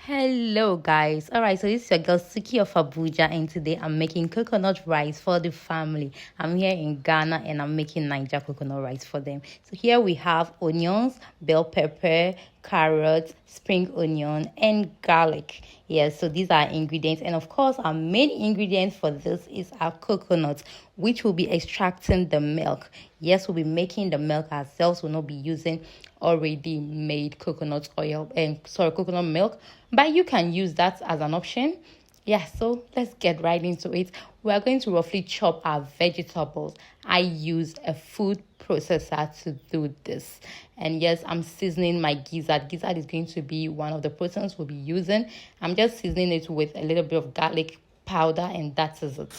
Hello guys. All right, so this is your girl Suki of Abuja, and today I'm making coconut rice for the family. I'm here in Ghana and I'm making Niger coconut rice for them. So here we have onions, bell pepper, carrots, spring onion, and garlic. Yes, so these are ingredients, and of course our main ingredient for this is our coconut, which will be extracting the milk. Yes, we'll be making the milk ourselves. We'll not be using already made coconut oil and coconut milk, but you can use that as an option. Yeah, so let's get right into it. We are going to roughly chop our vegetables. I use a food processor to do this. And yes, I'm seasoning my gizzard. Gizzard is going to be one of the proteins we'll be using. I'm just seasoning it with a little bit of garlic powder, and that is it.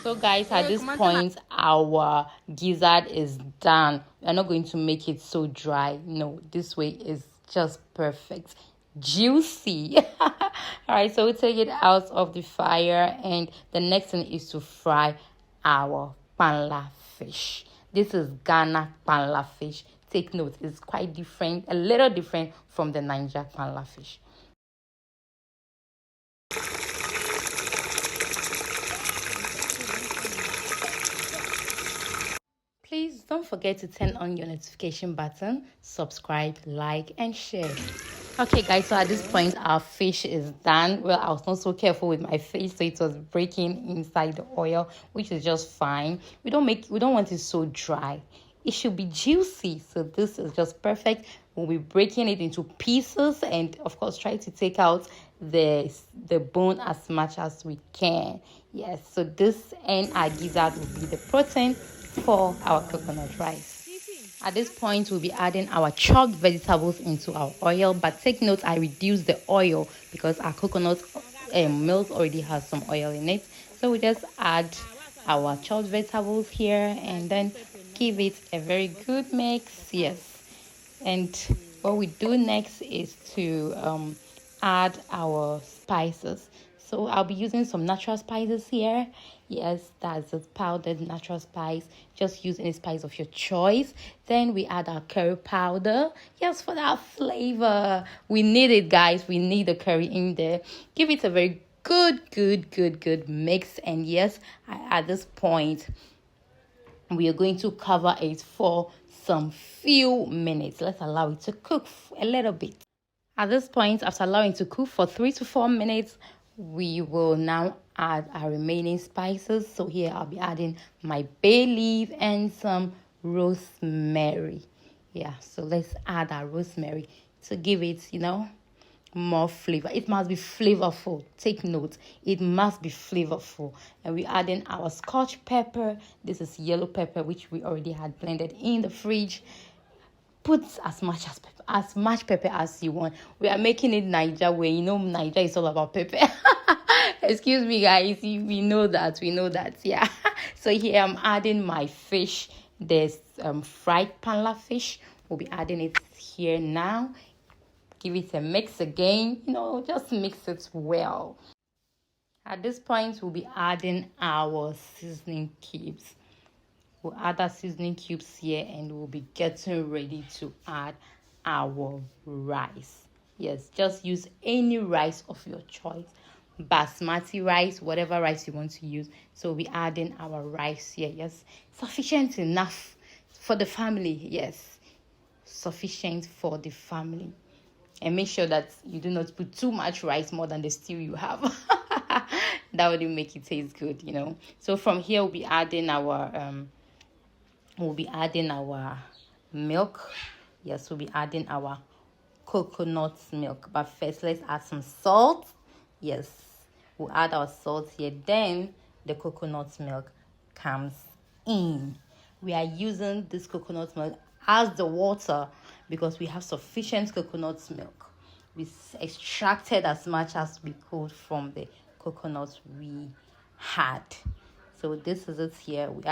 So guys, at this point our gizzard is done. We're not going to make it so dry. No, this way is just perfect, juicy. All right, so we take it out of the fire, and the next thing is to fry our Kpanla fish. This is Ghana Kpanla fish. Take note, it's quite different, a little different from the Niger Kpanla fish. Please don't forget to turn on your notification button, subscribe, like, and share. Okay guys, so at this point our fish is done. Well, I was not so careful with my fish, so it was breaking inside the oil, which is just fine. We don't want it so dry. It should be juicy, so this is just perfect. We'll be breaking it into pieces, and of course try to take out the bone as much as we can. Yes, so this and our gizzard will be the protein for our coconut rice. At this point, we'll be adding our chopped vegetables into our oil, but take note, I reduce the oil because our coconut milk already has some oil in it. So we just add our chopped vegetables here and then give it a very good mix. Yes, and what we do next is to add our spices. So I'll be using some natural spices here. Yes, that's a powdered natural spice. Just use any spice of your choice. Then we add our curry powder. Yes, for that flavor. We need it, guys. We need the curry in there. Give it a very good mix. And yes, at this point, we are going to cover it for some few minutes. Let's allow it to cook a little bit. At this point, after allowing it to cook for 3 to 4 minutes, we will now add our remaining spices. So here I'll be adding my bay leaf and some rosemary. Yeah, so let's add our rosemary to give it, more flavor. It must be flavorful. Take note, it must be flavorful. And we're adding our scotch pepper. This is yellow pepper, which we already had blended in the fridge. Put as much pepper as you want. We are making it Niger way. Niger is all about pepper. Excuse me, guys. We know that. Yeah. So here I'm adding my fish. There's fried Kpanla fish. We'll be adding it here now. Give it a mix again. Just mix it well. At this point, we'll be adding our seasoning cubes. We'll add our seasoning cubes here, and we'll be getting ready to add our rice. Yes, just use any rice of your choice. Basmati rice, whatever rice you want to use. So we'll be adding our rice here. Yes, sufficient enough for the family. Yes, sufficient for the family. And make sure that you do not put too much rice, more than the stew you have. That wouldn't make it taste good, So from here we'll be adding our milk. Yes, we'll be adding our coconut milk. But first, let's add some salt. Yes, we'll add our salt here. Then the coconut milk comes in. We are using this coconut milk as the water because we have sufficient coconut milk. We extracted as much as we could from the coconut we had. So this is it here. We've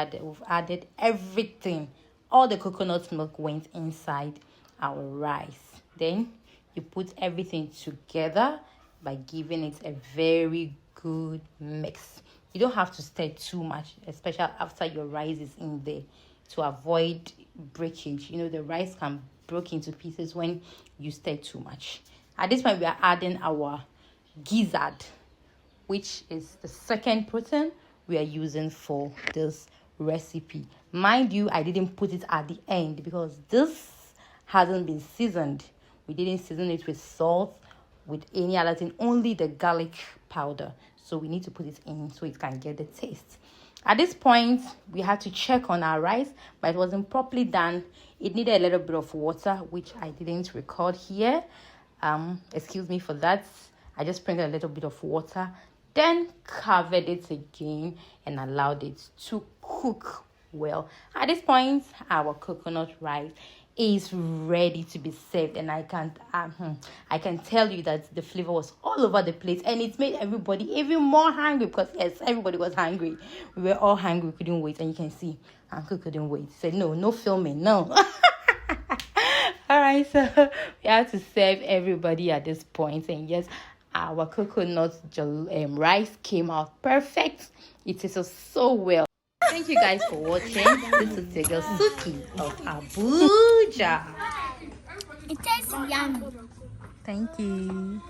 added everything. All the coconut milk went inside our rice. Then you put everything together. by giving it a very good mix. You don't have to stir too much, especially after your rice is in there, to avoid breakage. You know, the rice can break into pieces when you stir too much. At this point, we are adding our gizzard, which is the second protein we are using for this recipe. Mind you, I didn't put it at the end because this hasn't been seasoned. We didn't season it with salt, with any other thing, only the garlic powder. So we need to put it in so it can get the taste. At this point, we had to check on our rice, but it wasn't properly done. It needed a little bit of water, which I didn't record here. Excuse me for that. I just sprinkled a little bit of water, then covered it again and allowed it to cook well. At this point, our coconut rice is ready to be served, and I can tell you that the flavor was all over the place, and it made everybody even more hungry, because yes, everybody was hungry. We were all hungry, we couldn't wait, and you can see Uncle couldn't wait. He said no filming, no. All right, so we have to serve everybody at this point, and yes, our coconut rice came out perfect. It tastes so well. Thank you guys for watching. This is your girl Suki of Abuja. It tastes yummy. Thank you.